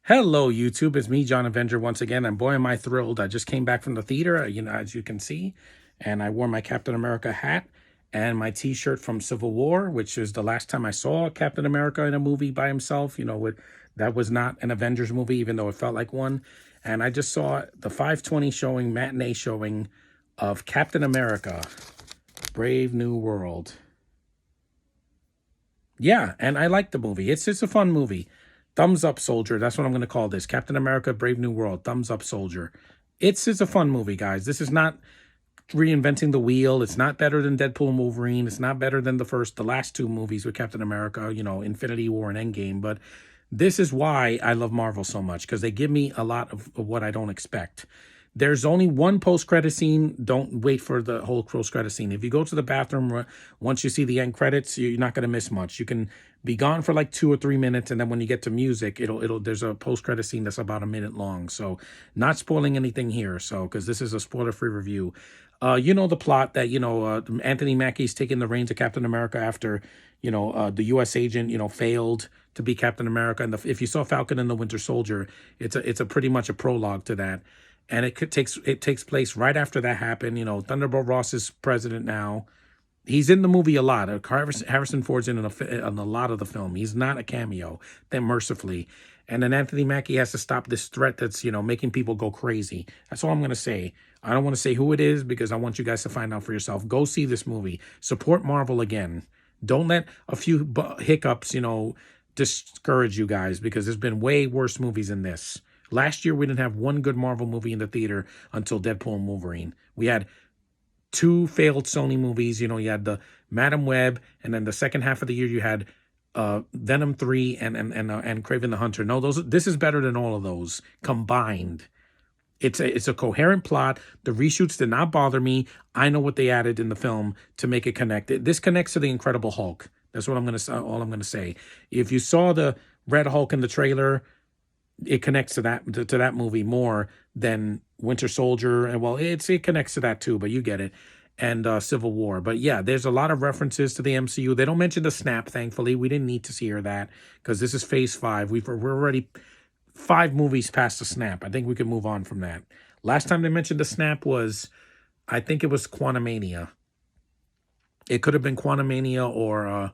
Hello, YouTube. It's me, John Avenger, once again. And boy, am I thrilled. I just came back from the theater, as you can see, and I wore my Captain America hat and my T-shirt from Civil War, which is the last time I saw Captain America in a movie by himself. That was not an Avengers movie, even though it felt like one. And I just saw the 520 showing, matinee showing of Captain America, Brave New World. Yeah, and I like the movie. It's a fun movie. Thumbs up, soldier. That's what I'm going to call this. Captain America: Brave New World. Thumbs up, soldier. It's a fun movie, guys. This is not reinventing the wheel. It's not better than Deadpool and Wolverine. It's not better than the last two movies with Captain America, Infinity War and Endgame. But this is why I love Marvel so much, because they give me a lot of what I don't expect. There's only one post-credit scene. Don't wait for the whole post-credit scene. If you go to the bathroom, once you see the end credits, you're not going to miss much. You can be gone for like 2 or 3 minutes, and then when you get to music, there's a post-credit scene that's about a minute long. So not spoiling anything here, so because this is a spoiler-free review. You know the plot that, Anthony Mackie's taking the reins of Captain America after, the U.S. agent, failed to be Captain America. And if you saw Falcon and the Winter Soldier, it's a pretty much a prologue to that. And it takes place right after that happened. Thunderbolt Ross is president now. He's in the movie a lot. Harrison Ford's in a lot of the film. He's not a cameo, then mercifully. And then Anthony Mackie has to stop this threat that's, making people go crazy. That's all I'm going to say. I don't want to say who it is because I want you guys to find out for yourself. Go see this movie. Support Marvel again. Don't let a few hiccups, discourage you guys, because there's been way worse movies than this. Last year, we didn't have one good Marvel movie in the theater until Deadpool and Wolverine. We had 2 failed Sony movies. You had the Madam Web, and then the second half of the year, you had Venom 3 and Kraven the Hunter. No, this is better than all of those combined. It's a coherent plot. The reshoots did not bother me. I know what they added in the film to make it connect. This connects to the Incredible Hulk. That's what all I'm gonna say. If you saw the Red Hulk in the trailer, it connects to that movie more than Winter Soldier, and it connects to that too, but you get it, and Civil War. But yeah, there's a lot of references to the MCU. They don't mention the snap, thankfully. We didn't need to hear that because this is Phase 5. We're already 5 movies past the snap. I think we could move on from that. Last time they mentioned the snap was, I think it was Quantumania. It could have been Quantumania or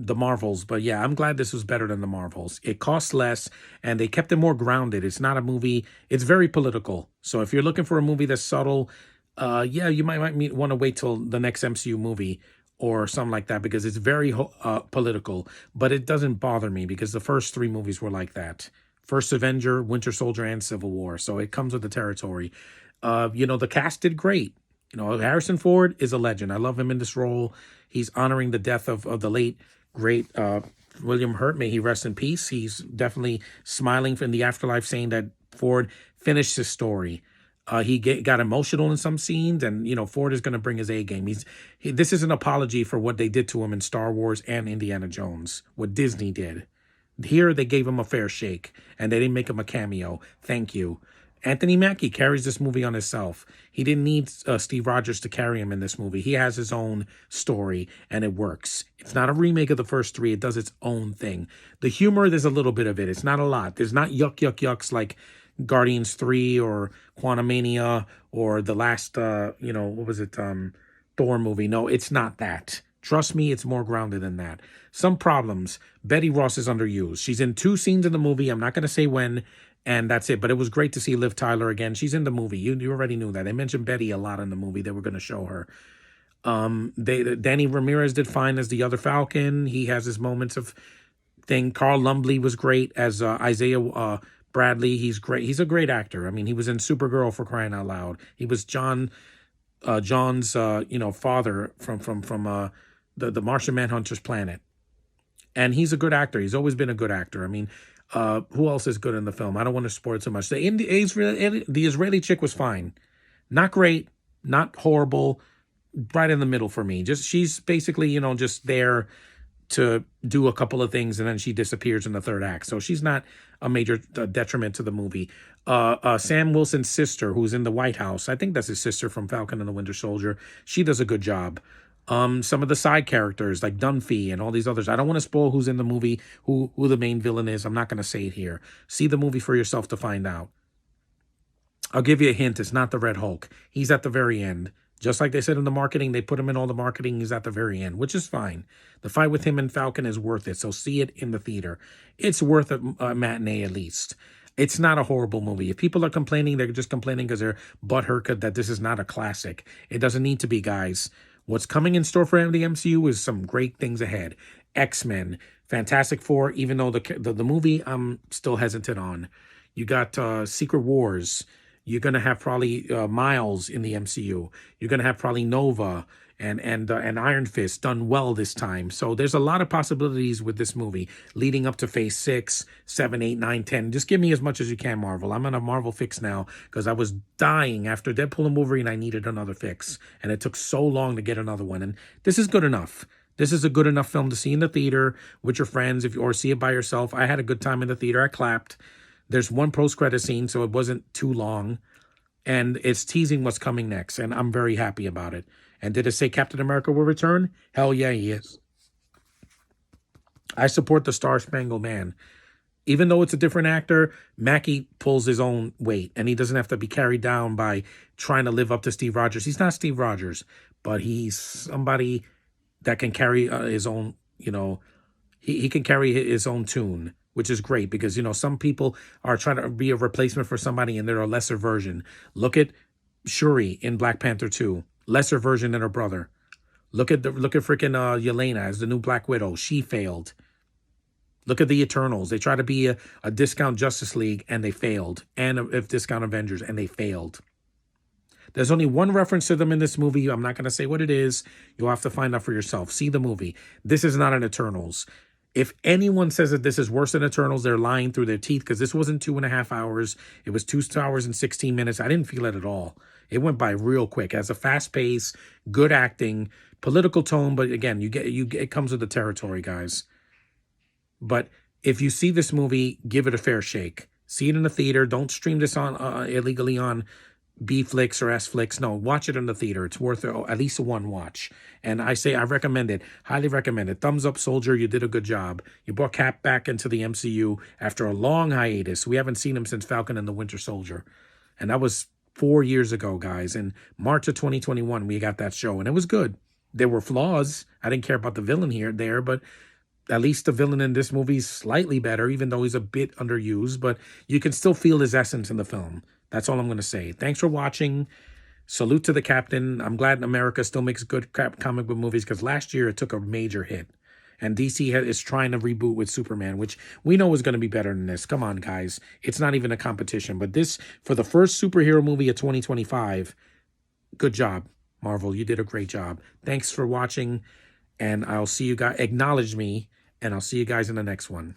the Marvels, but yeah, I'm glad this was better than the Marvels. It costs less, and they kept it more grounded. It's not a movie. It's very political. So if you're looking for a movie that's subtle, yeah, you might want to wait till the next MCU movie or something like that, because it's very political. But it doesn't bother me because the first 3 movies were like that. First Avenger, Winter Soldier, and Civil War. So it comes with the territory. The cast did great. Harrison Ford is a legend. I love him in this role. He's honoring the death of the late, great William Hurt. May he rest in peace. He's definitely smiling from the afterlife, saying that Ford finished his story. He got emotional in some scenes, and Ford is going to bring his A game. This is an apology for what they did to him in Star Wars and Indiana Jones, what Disney did. Here they gave him a fair shake, and they didn't make him a cameo. Thank you. Anthony Mackie carries this movie on himself. He didn't need Steve Rogers to carry him in this movie. He has his own story, and it works. It's not a remake of the first 3. It does its own thing. The humor, there's a little bit of it. It's not a lot. There's not yucks like Guardians 3 or Quantumania or the last, what was it, Thor movie. No, it's not that. Trust me, it's more grounded than that. Some problems. Betty Ross is underused. She's in 2 scenes in the movie. I'm not going to say when, and that's it. But it was great to see Liv Tyler again. She's in the movie. You already knew that. They mentioned Betty a lot in the movie. They were going to show her. Danny Ramirez did fine as the other Falcon. He has his moments of thing. Carl Lumbly was great as Isaiah Bradley. He's great. He's a great actor. I mean, he was in Supergirl, for crying out loud. He was John's father from the Martian Manhunter's planet. And he's a good actor. He's always been a good actor. I mean, who else is good in the film? I don't want to spoil too much. The Israeli chick was fine. Not great, not horrible, right in the middle for me. She's basically, just there to do a couple of things, and then she disappears in the 3rd act. So she's not a major detriment to the movie. Sam Wilson's sister, who's in the White House, I think that's his sister from Falcon and the Winter Soldier. She does a good job. Some of the side characters like Dunphy and all these others. I don't want to spoil who's in the movie, who the main villain is. I'm not going to say it here. See the movie for yourself to find out. I'll give you a hint. It's not the Red Hulk. He's at the very end. Just like they said in the marketing, they put him in all the marketing. He's at the very end, which is fine. The fight with him and Falcon is worth it. So see it in the theater. It's worth a matinee at least. It's not a horrible movie. If people are complaining, they're just complaining because they're butthurt that this is not a classic. It doesn't need to be, guys. What's coming in store for the MCU is some great things ahead. X-Men, Fantastic Four, even though the movie I'm still hesitant on. You got Secret Wars. You're going to have probably Miles in the MCU. You're going to have probably Nova and Iron Fist done well this time. So there's a lot of possibilities with this movie leading up to Phase 6, 7, 8, 9, 10. Just give me as much as you can, Marvel. I'm on a Marvel fix now because I was dying after Deadpool and Wolverine. I needed another fix, and it took so long to get another one. And this is good enough. This is a good enough film to see in the theater with your friends or see it by yourself. I had a good time in the theater. I clapped. There's one post-credit scene, so it wasn't too long. And it's teasing what's coming next, and I'm very happy about it. And did it say Captain America will return? Hell yeah, he is. I support the Star-Spangled Man. Even though it's a different actor, Mackie pulls his own weight, and he doesn't have to be carried down by trying to live up to Steve Rogers. He's not Steve Rogers, but he's somebody that can carry his own, he can carry his own tune, which is great because, some people are trying to be a replacement for somebody and they're a lesser version. Look at Shuri in Black Panther 2, lesser version than her brother. Look at freaking Yelena as the new Black Widow. She failed. Look at the Eternals. They tried to be a discount Justice League and they failed. And a discount Avengers and they failed. There's only one reference to them in this movie. I'm not going to say what it is. You'll have to find out for yourself. See the movie. This is not an Eternals. If anyone says that this is worse than Eternals, they're lying through their teeth because this wasn't 2.5 hours. It was 2 hours and 16 minutes. I didn't feel it at all. It went by real quick. It has a fast pace, good acting, political tone. But again, it comes with the territory, guys. But if you see this movie, give it a fair shake. See it in the theater. Don't stream this on illegally on B-Flix or S-Flix. No, watch it in the theater. It's worth at least one watch. And I recommend it. Highly recommend it. Thumbs up, Soldier. You did a good job. You brought Cap back into the MCU after a long hiatus. We haven't seen him since Falcon and the Winter Soldier. And that was 4 years ago, guys. In March of 2021, we got that show. And it was good. There were flaws. I didn't care about the villain there, but at least the villain in this movie is slightly better, even though he's a bit underused. But you can still feel his essence in the film. That's all I'm going to say. Thanks for watching. Salute to the Captain. I'm glad America still makes good comic book movies because last year it took a major hit. And DC is trying to reboot with Superman, which we know is going to be better than this. Come on, guys. It's not even a competition. But this, for the first superhero movie of 2025, good job, Marvel. You did a great job. Thanks for watching. And I'll see you guys. Acknowledge me. And I'll see you guys in the next one.